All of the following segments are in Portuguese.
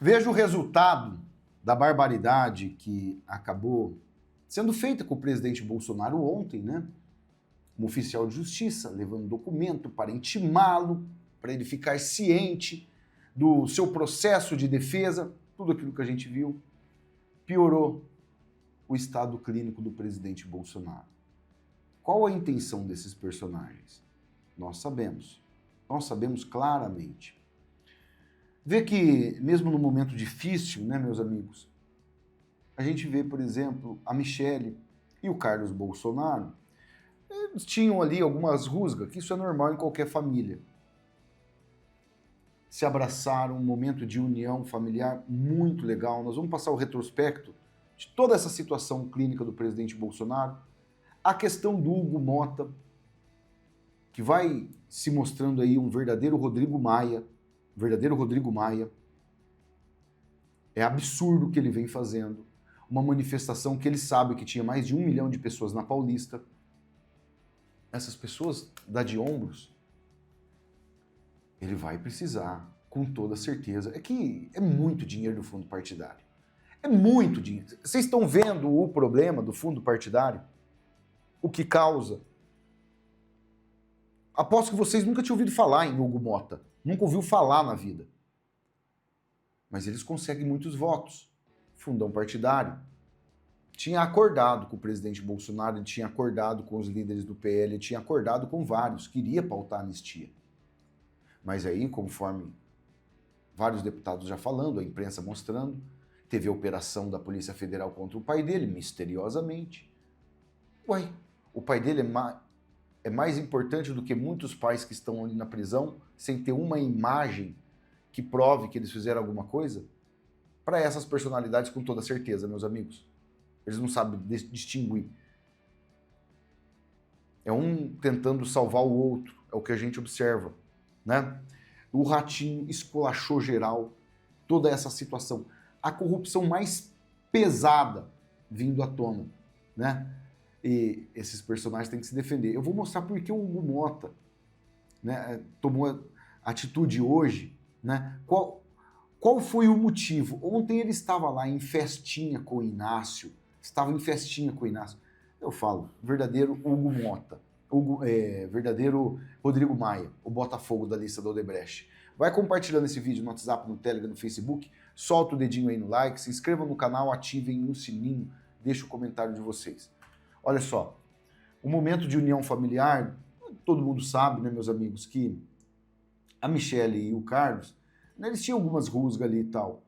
Veja o resultado da barbaridade que acabou sendo feita com o presidente Bolsonaro ontem, né? Um oficial de justiça levando documento para intimá-lo, para ele ficar ciente do seu processo de defesa, tudo aquilo que a gente viu, piorou o estado clínico do presidente Bolsonaro. Qual a intenção desses personagens? Nós sabemos claramente. Vê que, mesmo no momento difícil, né, meus amigos, a gente vê, por exemplo, a Michelle e o Carlos Bolsonaro, eles tinham ali algumas rusgas, que isso é normal em qualquer família. Se abraçaram, um momento de união familiar muito legal. Nós vamos passar o retrospecto de toda essa situação clínica do presidente Bolsonaro, a questão do Hugo Mota, que vai se mostrando aí um verdadeiro Rodrigo Maia. É absurdo o que ele vem fazendo. Uma manifestação que ele sabe que tinha mais de 1 milhão de pessoas na Paulista. Essas pessoas dá de ombros. Ele vai precisar, com toda certeza. É que é muito dinheiro do fundo partidário. É muito dinheiro. Vocês estão vendo o problema do fundo partidário? O que causa? Aposto que vocês nunca tinham ouvido falar em Hugo Mota. Nunca ouviu falar na vida. Mas eles conseguem muitos votos. Fundão partidário. Tinha acordado com o presidente Bolsonaro, ele tinha acordado com os líderes do PL, ele tinha acordado com vários, queria pautar a anistia. Mas aí, conforme vários deputados já falando, a imprensa mostrando, teve a operação da Polícia Federal contra o pai dele, misteriosamente. Uai, o pai dele é mais importante do que muitos pais que estão ali na prisão, sem ter uma imagem que prove que eles fizeram alguma coisa? Para essas personalidades, com toda certeza, meus amigos. Eles não sabem distinguir. É um tentando salvar o outro, é o que a gente observa, né? O Ratinho esculachou geral toda essa situação. A corrupção mais pesada vindo à tona, né? E esses personagens têm que se defender. Eu vou mostrar por que o Hugo Mota, né, tomou atitude hoje, né? Qual foi o motivo? Ontem ele estava lá em festinha com o Inácio, Eu falo, verdadeiro Hugo Mota, verdadeiro Rodrigo Maia, o Botafogo da lista do Odebrecht. Vai compartilhando esse vídeo no WhatsApp, no Telegram, no Facebook, solta o dedinho aí no like, se inscreva no canal, ativem o sininho, deixa o comentário de vocês. Olha só, o momento de união familiar, todo mundo sabe, né, meus amigos, que a Michelle e o Carlos, né, eles tinham algumas rusgas ali e tal,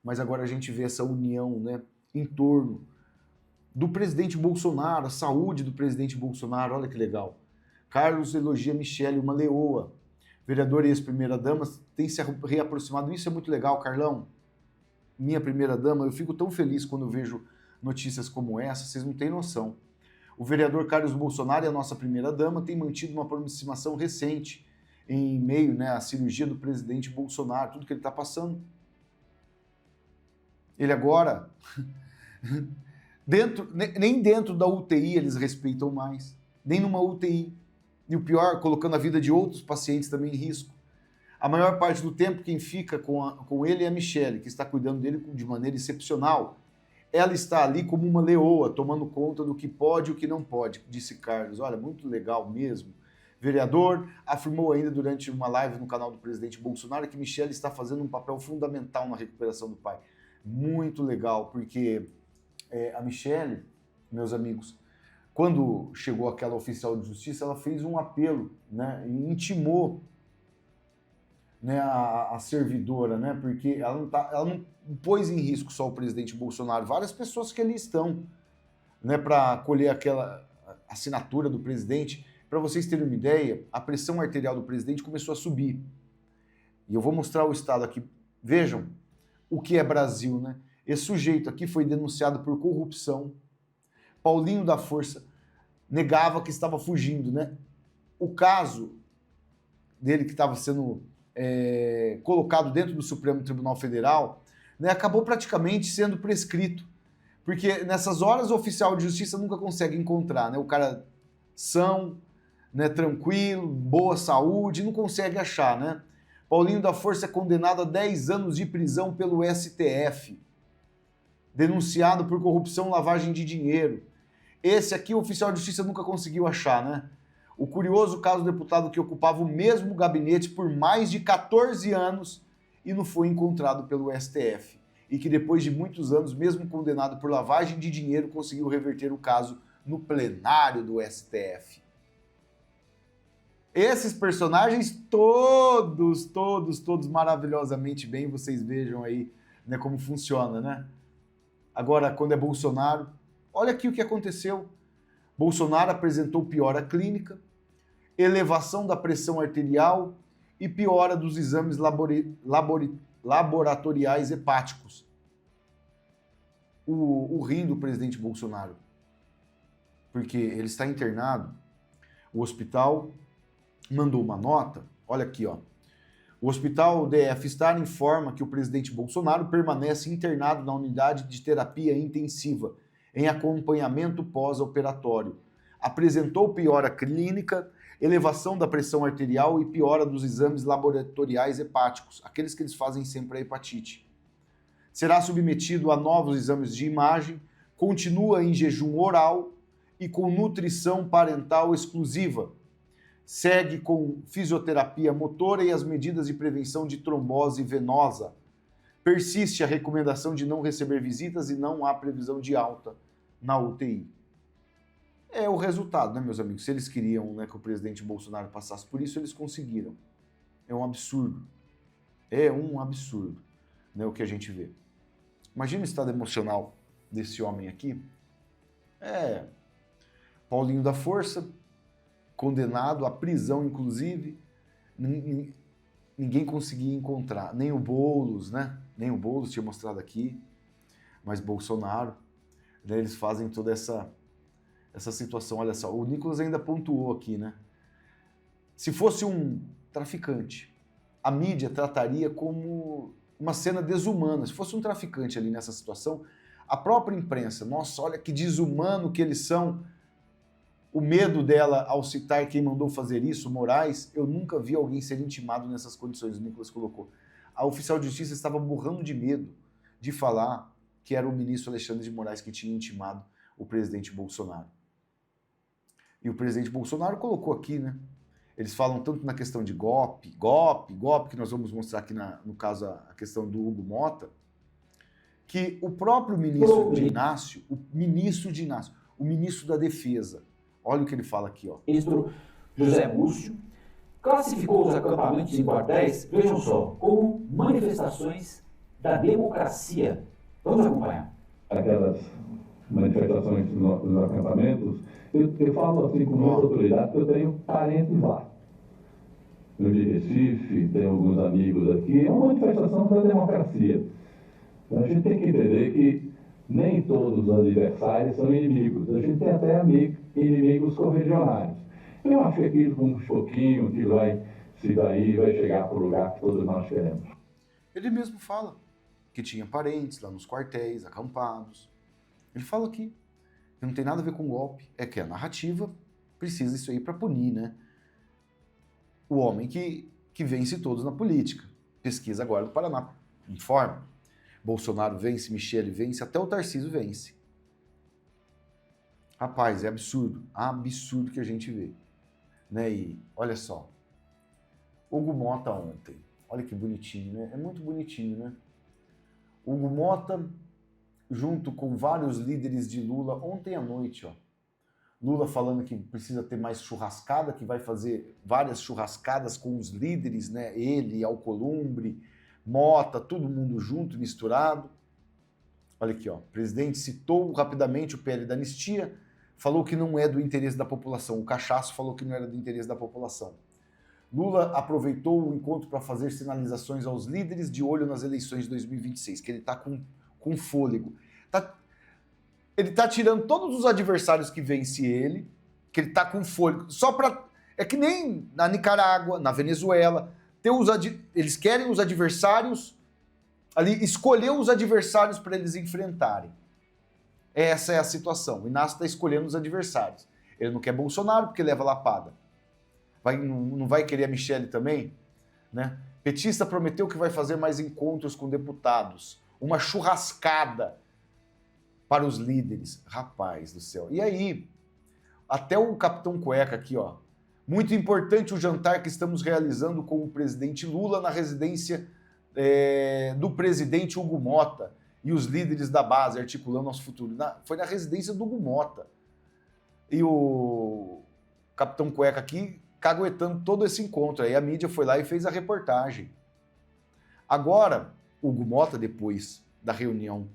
mas agora a gente vê essa união, né, em torno do presidente Bolsonaro, a saúde do presidente Bolsonaro, olha que legal. Carlos elogia Michelle, uma leoa. Vereador e ex-primeira-dama tem se reaproximado, isso é muito legal, Carlão. Minha primeira-dama, eu fico tão feliz quando eu vejo notícias como essa, vocês não têm noção. O vereador Carlos Bolsonaro e a nossa primeira-dama têm mantido uma aproximação recente em meio, né, à cirurgia do presidente Bolsonaro, tudo que ele está passando. Ele agora... nem dentro da UTI eles respeitam mais, nem numa UTI. E o pior, colocando a vida de outros pacientes também em risco. A maior parte do tempo quem fica com ele é a Michelle, que está cuidando dele de maneira excepcional. Ela está ali como uma leoa, tomando conta do que pode e o que não pode, disse Carlos. Olha, muito legal mesmo. Vereador afirmou ainda durante uma live no canal do presidente Bolsonaro que Michelle está fazendo um papel fundamental na recuperação do pai. Muito legal, porque... a Michelle, meus amigos, quando chegou aquela oficial de justiça, ela fez um apelo, né, e intimou, né, a servidora, né, porque ela não pôs em risco só o presidente Bolsonaro, várias pessoas que ali estão, né, para colher aquela assinatura do presidente. Para vocês terem uma ideia, a pressão arterial do presidente começou a subir. E eu vou mostrar o estado aqui. Vejam o que é Brasil, né? Esse sujeito aqui foi denunciado por corrupção. Paulinho da Força negava que estava fugindo, né? O caso dele que estava sendo colocado dentro do Supremo Tribunal Federal, né, acabou praticamente sendo prescrito. Porque nessas horas o oficial de justiça nunca consegue encontrar, né? O cara são, né, tranquilo, boa saúde, não consegue achar, né? Paulinho da Força é condenado a 10 anos de prisão pelo STF. Denunciado por corrupção, lavagem de dinheiro. Esse aqui o oficial de justiça nunca conseguiu achar, né? O curioso caso do deputado que ocupava o mesmo gabinete por mais de 14 anos e não foi encontrado pelo STF. E que depois de muitos anos, mesmo condenado por lavagem de dinheiro, conseguiu reverter o caso no plenário do STF. Esses personagens todos maravilhosamente bem, vocês vejam aí, né, como funciona, né? Agora, quando é Bolsonaro, olha aqui o que aconteceu. Bolsonaro apresentou piora clínica, elevação da pressão arterial e piora dos exames laboratoriais hepáticos. O rim do presidente Bolsonaro, porque ele está internado, o hospital mandou uma nota, olha aqui, ó. O hospital DF Star informa que o presidente Bolsonaro permanece internado na unidade de terapia intensiva, em acompanhamento pós-operatório. Apresentou piora clínica, elevação da pressão arterial e piora dos exames laboratoriais hepáticos, aqueles que eles fazem sempre a hepatite. Será submetido a novos exames de imagem, continua em jejum oral e com nutrição parental exclusiva. Segue com fisioterapia motora e as medidas de prevenção de trombose venosa. Persiste a recomendação de não receber visitas e não há previsão de alta na UTI. É o resultado, né, meus amigos? Se eles queriam, né, que o presidente Bolsonaro passasse por isso, eles conseguiram. É um absurdo. É um absurdo, né, o que a gente vê. Imagina o estado emocional desse homem aqui. Paulinho da Força, condenado à prisão, inclusive, ninguém conseguia encontrar. Nem o Boulos, né? Nem o Boulos tinha mostrado aqui, mas Bolsonaro, né, eles fazem toda essa situação. Olha só, o Nicolas ainda pontuou aqui, né? Se fosse um traficante, a mídia trataria como uma cena desumana. Se fosse um traficante ali nessa situação, a própria imprensa, nossa, olha que desumano que eles são. O medo dela ao citar quem mandou fazer isso, Moraes, eu nunca vi alguém ser intimado nessas condições, o Nicolas colocou. A oficial de justiça estava borrando de medo de falar que era o ministro Alexandre de Moraes que tinha intimado o presidente Bolsonaro. E o presidente Bolsonaro colocou aqui, né? Eles falam tanto na questão de golpe, que nós vamos mostrar aqui no caso a questão do Hugo Mota, que o próprio ministro de Inácio, o ministro da Defesa, olha o que ele fala aqui, ó. O ministro José Múcio classificou os acampamentos em quartéis, vejam só, como manifestações da democracia. Vamos acompanhar. Aquelas manifestações nos acampamentos, eu falo assim com muita autoridade, porque eu tenho parentes lá. Eu de Recife, tenho alguns amigos aqui, é uma manifestação da democracia. A gente tem que entender que nem todos os adversários são inimigos. A gente tem até inimigos correligionários. Eu acho que aquilo com um pouquinho que vai chegar para o lugar que todos nós queremos. Ele mesmo fala que tinha parentes lá nos quartéis, acampados. Ele fala aqui que não tem nada a ver com golpe. É que a narrativa precisa disso aí para punir, né? O homem que vence todos na política. Pesquisa agora do Paraná. Informa. Bolsonaro vence, Michele vence, até o Tarcísio vence. Rapaz, é absurdo que a gente vê. Né? E olha só, Hugo Mota ontem, olha que bonitinho, né? É muito bonitinho, né? Hugo Mota, junto com vários líderes de Lula, ontem à noite, ó. Lula falando que precisa ter mais churrascada, que vai fazer várias churrascadas com os líderes, né? Ele, Alcolumbre, Mota, todo mundo junto, misturado. Olha aqui, ó. O presidente citou rapidamente o PL da anistia, falou que não é do interesse da população. O Cachaço falou que não era do interesse da população. Lula aproveitou o encontro para fazer sinalizações aos líderes de olho nas eleições de 2026, que ele está com fôlego. Ele está tirando todos os adversários que vence ele, que ele está com fôlego. Só para... É que nem na Nicarágua, na Venezuela... Eles querem os adversários ali, escolher os adversários para eles enfrentarem. Essa é a situação. O Inácio está escolhendo os adversários. Ele não quer Bolsonaro porque leva lapada. Não vai querer a Michele também, né? Petista prometeu que vai fazer mais encontros com deputados. Uma churrascada para os líderes. Rapaz do céu. E aí, até o Capitão Cueca aqui, ó. Muito importante o jantar que estamos realizando com o presidente Lula na residência do presidente Hugo Mota e os líderes da base articulando nosso futuro. Foi na residência do Hugo Mota. E o Capitão Cueca aqui caguetando todo esse encontro. Aí a mídia foi lá e fez a reportagem. Agora, o Hugo Mota, depois da reunião,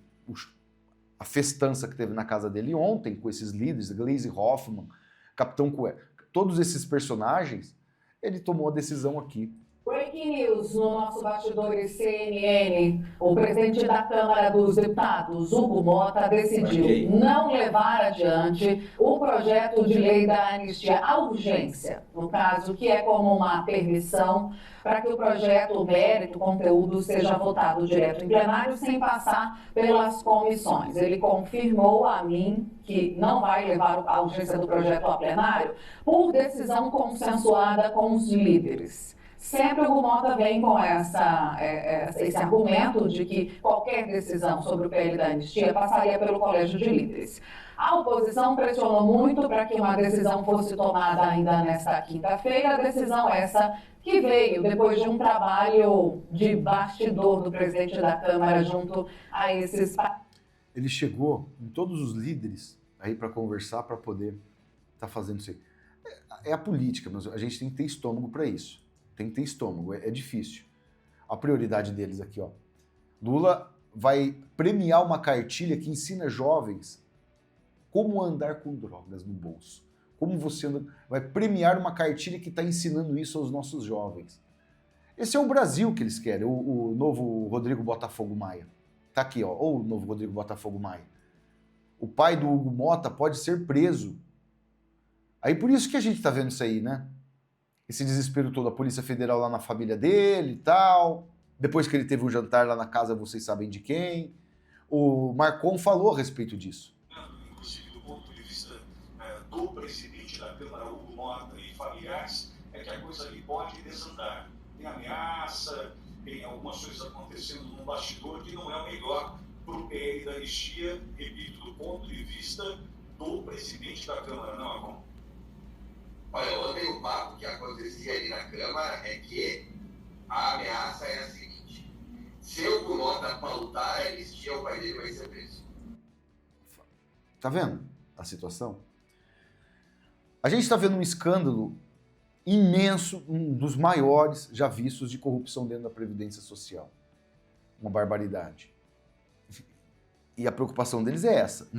a festança que teve na casa dele ontem, com esses líderes, Gleisi Hoffmann, Capitão Cueca, todos esses personagens, ele tomou a decisão aqui. Breaking news no nosso bastidores CNN. O presidente da Câmara dos Deputados, Hugo Mota, decidiu não levar adiante o projeto de lei da anistia à urgência, no caso, que é como uma permissão para que o projeto, o mérito, o conteúdo seja votado direto em plenário sem passar pelas comissões. Ele confirmou a mim que não vai levar a urgência do projeto a plenário por decisão consensuada com os líderes. Sempre o Hugo Mota vem com esse argumento de que qualquer decisão sobre o PL da anistia passaria pelo Colégio de Líderes. A oposição pressionou muito para que uma decisão fosse tomada ainda nesta quinta-feira, a decisão essa que veio depois de um trabalho de bastidor do presidente da Câmara junto a esses... Ele chegou em todos os líderes aí para conversar, para poder estar fazendo isso aí. É a política, mas a gente tem que ter estômago para isso. Tem que ter estômago, é difícil. A prioridade deles aqui, ó. Lula vai premiar uma cartilha que ensina jovens como andar com drogas no bolso. Como você anda... Vai premiar uma cartilha que está ensinando isso aos nossos jovens. Esse é o Brasil que eles querem, o novo Rodrigo Botafogo Maia. Tá aqui, ó, ou o novo Rodrigo Botafogo Maia. O pai do Hugo Mota pode ser preso. Aí por isso que a gente tá vendo isso aí, né? Esse desespero todo, a Polícia Federal lá na família dele e tal. Depois que ele teve um jantar lá na casa, vocês sabem de quem. O Marcon falou a respeito disso. Inclusive do ponto de vista do presidente da Câmara, Hugo Mota, e familiares, é que a coisa ali pode desandar. Tem ameaça, tem algumas coisas acontecendo no bastidor que não é o melhor para o PL da anistia, repito, do ponto de vista do presidente da Câmara, não é bom? Olha, ontem o papo que acontecia ali na Câmara é que a ameaça é a seguinte: se o Hugo Mota pautar a anistia, o pai dele vai ser preso. Tá vendo a situação? A gente está vendo um escândalo imenso, um dos maiores já vistos de corrupção dentro da Previdência Social. Uma barbaridade. E a preocupação deles é essa.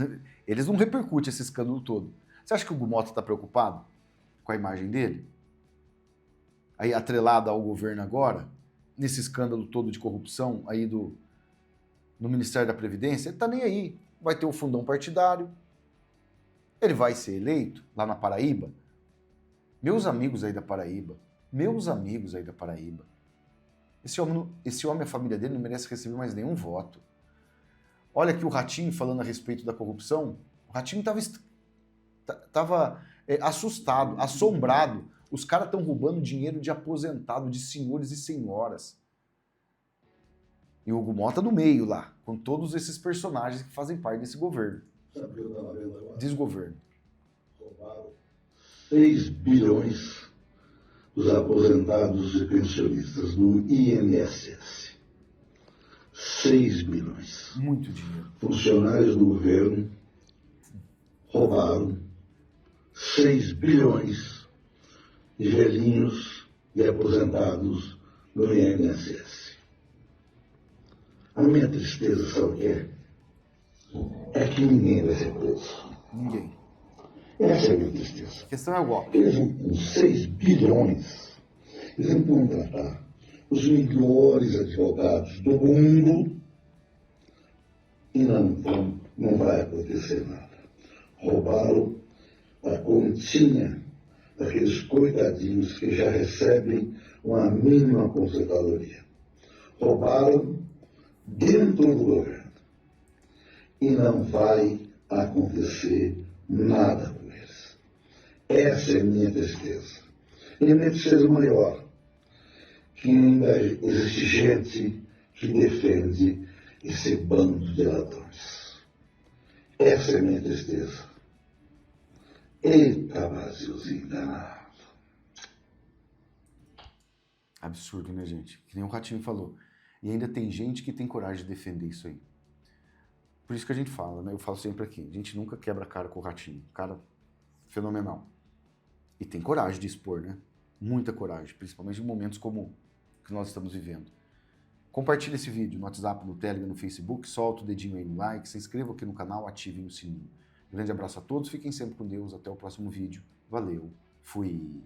Eles não repercutem esse escândalo todo. Você acha que o Hugo Mota está preocupado com a imagem dele? Aí atrelada ao governo agora, nesse escândalo todo de corrupção aí no Ministério da Previdência, ele tá nem aí. Vai ter o fundão partidário, ele vai ser eleito lá na Paraíba. Meus amigos aí da Paraíba, esse homem, a família dele não merece receber mais nenhum voto. Olha aqui o Ratinho falando a respeito da corrupção. O Ratinho estava assustado, assombrado. Os caras estão roubando dinheiro de aposentado, de senhores e senhoras. E o Hugo Mota no meio lá, com todos esses personagens que fazem parte desse governo. Sabe o que eu estava vendo agora? Desgoverno. Roubaram 6 bilhões dos aposentados e pensionistas do INSS. 6 bilhões. Muito dinheiro. Funcionários do governo roubaram 6 bilhões de velhinhos e aposentados do INSS. A minha tristeza, sabe o que é? É que ninguém vai ser preso. Ninguém. Essa é a minha tristeza. A questão é o golpe. Eles vão, com 6 bilhões, eles vão contratar os melhores advogados do mundo e não vai acontecer nada. Roubaram a continha daqueles coitadinhos que já recebem uma mínima aposentadoria. Roubaram dentro do governo. E não vai acontecer nada com eles. Essa é a minha tristeza. E a minha tristeza maior que ainda existe gente que defende esse bando de ladrões. Essa é a minha tristeza. Eita, vaziozinho danado. Absurdo, né, gente? Que nem o Ratinho falou. E ainda tem gente que tem coragem de defender isso aí. Por isso que a gente fala, né? Eu falo sempre aqui, a gente nunca quebra a cara com o Ratinho. Cara fenomenal. E tem coragem de expor, né? Muita coragem, principalmente em momentos como o que nós estamos vivendo. Compartilhe esse vídeo no WhatsApp, no Telegram, no Facebook, solta o dedinho aí no like, se inscreva aqui no canal, ativem o sininho. Grande abraço a todos, fiquem sempre com Deus, até o próximo vídeo. Valeu, fui!